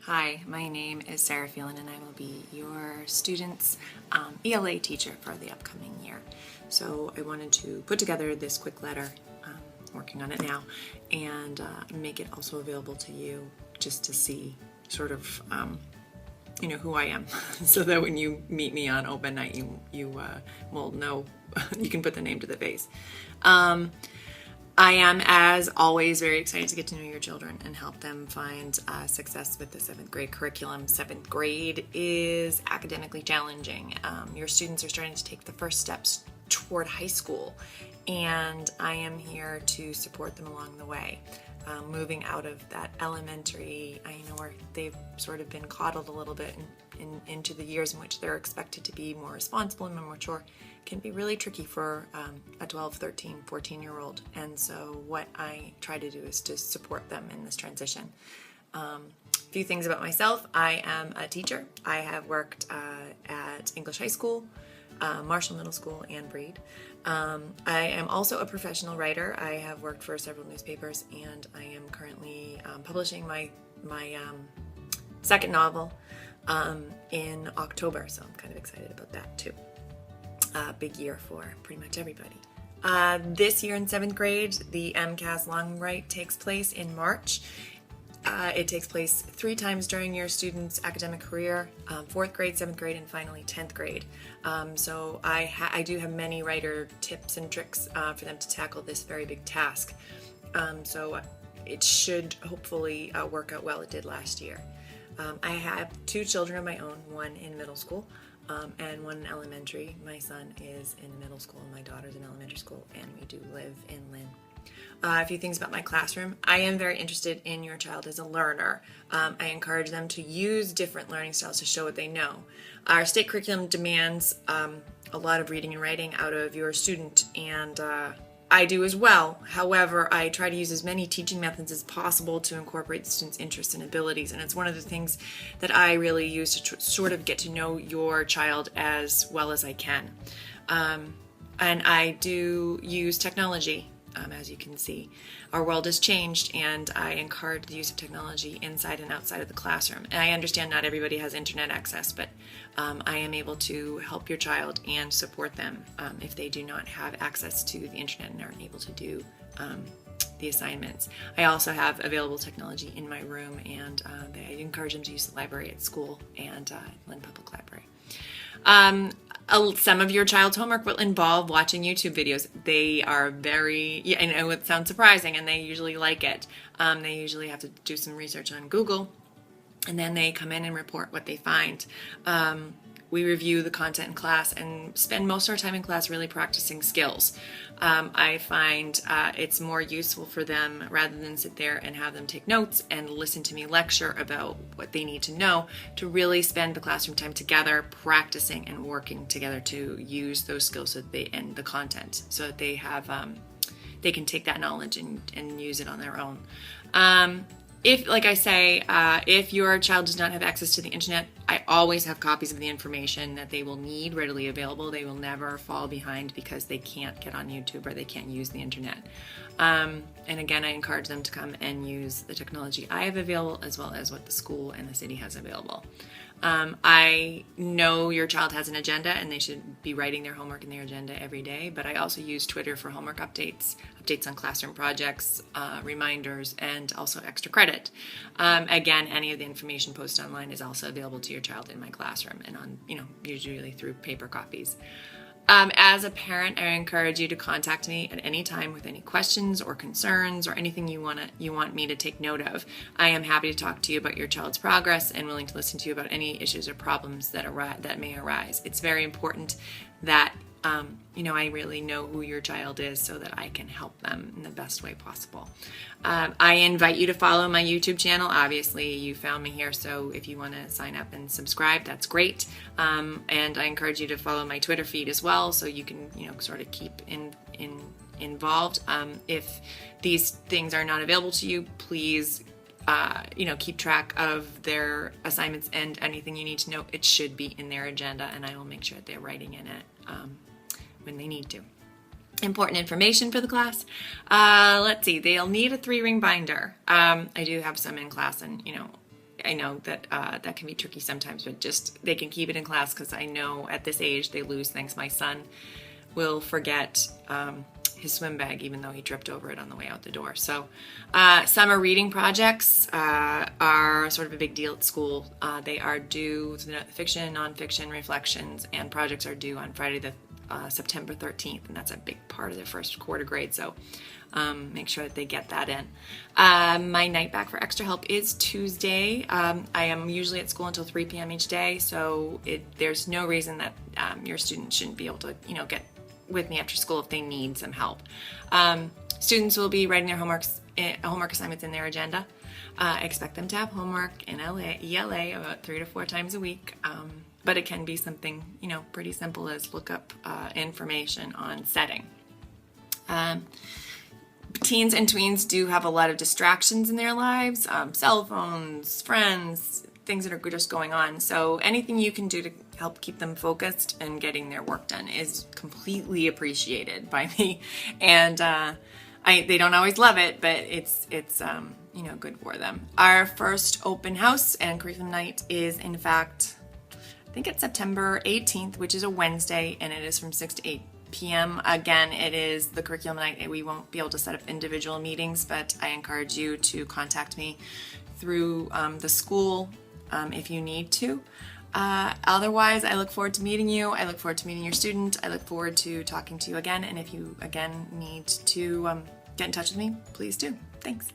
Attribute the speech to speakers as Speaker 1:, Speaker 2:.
Speaker 1: Hi, my name is Sarah Phelan and I will be your student's ELA teacher for the upcoming year. So I wanted to put together this quick letter, working on it now, and make it also available to you just to see sort of who I am, so that when you meet me on open night you will know, you can put the name to the face. I am, as always, very excited to get to know your children and help them find success with the 7th grade curriculum. 7th grade is academically challenging. Your students are starting to take the first steps toward high school, and I am here to support them along the way. Moving out of that elementary, where they've sort of been coddled a little bit into the years in which they're expected to be more responsible and more mature, can be really tricky for a 12, 13, 14-year-old. And so what I try to do is to support them in this transition. A few things about myself. I am a teacher. I have worked at English High School, Marshall Middle School, and Breed. I am also a professional writer. I have worked for several newspapers, and I am currently publishing my second novel in October, so I'm kind of excited about that too. Big year for pretty much everybody. This year in 7th grade, the MCAS Long Write takes place in March. It takes place 3 times during your student's academic career, 4th grade, 7th grade, and finally 10th grade. So I do have many writer tips and tricks for them to tackle this very big task. So it should hopefully work out well. It did last year. I have 2 children of my own, one in middle school and one in elementary. My son is in middle school and my daughter's in elementary school, and we do live in Lynn. A few things about my classroom. I am very interested in your child as a learner. I encourage them to use different learning styles to show what they know. Our state curriculum demands a lot of reading and writing out of your student, and I do as well. However, I try to use as many teaching methods as possible to incorporate the student's interests and abilities, and it's one of the things that I really use to sort of get to know your child as well as I can. And I do use technology. As you can see, our world has changed, and I encourage the use of technology inside and outside of the classroom. And I understand not everybody has internet access, but I am able to help your child and support them if they do not have access to the internet and aren't able to do the assignments. I also have available technology in my room, and I encourage them to use the library at school and Lynn Public Library. Some of your child's homework will involve watching YouTube videos. They are I know it sounds surprising, and they usually like it. They usually have to do some research on Google, and then they come in and report what they find. We review the content in class and spend most of our time in class really practicing skills. I find it's more useful for them, rather than sit there and have them take notes and listen to me lecture about what they need to know, to really spend the classroom time together practicing and working together to use those skills and the content, so that they have they can take that knowledge and use it on their own. If, like I say, if your child does not have access to the internet, I always have copies of the information that they will need readily available. They will never fall behind because they can't get on YouTube or they can't use the internet. And again, I encourage them to come and use the technology I have available, as well as what the school and the city has available. I know your child has an agenda and they should be writing their homework in their agenda every day, but I also use Twitter for homework updates on classroom projects, reminders, and also extra credit. Again, any of the information posted online is also available to your child in my classroom and on, usually through paper copies. As a parent, I encourage you to contact me at any time with any questions or concerns or anything you want me to take note of. I am happy to talk to you about your child's progress and willing to listen to you about any issues or problems that may arise. It's very important that I really know who your child is, so that I can help them in the best way possible. I invite you to follow my YouTube channel. Obviously, you found me here, so if you want to sign up and subscribe, that's great. And I encourage you to follow my Twitter feed as well, so you can, sort of keep involved. If these things are not available to you, please keep track of their assignments and anything you need to know. It should be in their agenda, and I will make sure that they're writing in it when they need to. Important information for the class. Let's see, they'll need a 3-ring binder. I do have some in class, and I know that that can be tricky sometimes, but just they can keep it in class, because I know at this age they lose things. My son will forget his swim bag even though he tripped over it on the way out the door. So summer reading projects are sort of a big deal at school. They are due, fiction, nonfiction, reflections, and projects are due on Friday the September 13th, and that's a big part of their first quarter grade, so make sure that they get that in. My night back for extra help is Tuesday. I am usually at school until 3 p.m. each day, so there's no reason that your student shouldn't be able to, get with me after school if they need some help. Students will be writing their homework assignments in their agenda. Expect them to have homework in ELA about 3 to 4 times a week. But it can be something, pretty simple as look up information on setting. Teens and tweens do have a lot of distractions in their lives, cell phones, friends, things that are just going on. So anything you can do to help keep them focused and getting their work done is completely appreciated by me. And they don't always love it, but it's good for them. Our first open house and curriculum night is, in fact, I think it's September 18th, which is a Wednesday, and it is from 6 to 8 p.m. Again, it is the curriculum night. We won't be able to set up individual meetings, but I encourage you to contact me through the school if you need to. Otherwise, I look forward to meeting you. I look forward to meeting your student. I look forward to talking to you again. And if you, again, need to get in touch with me, please do. Thanks.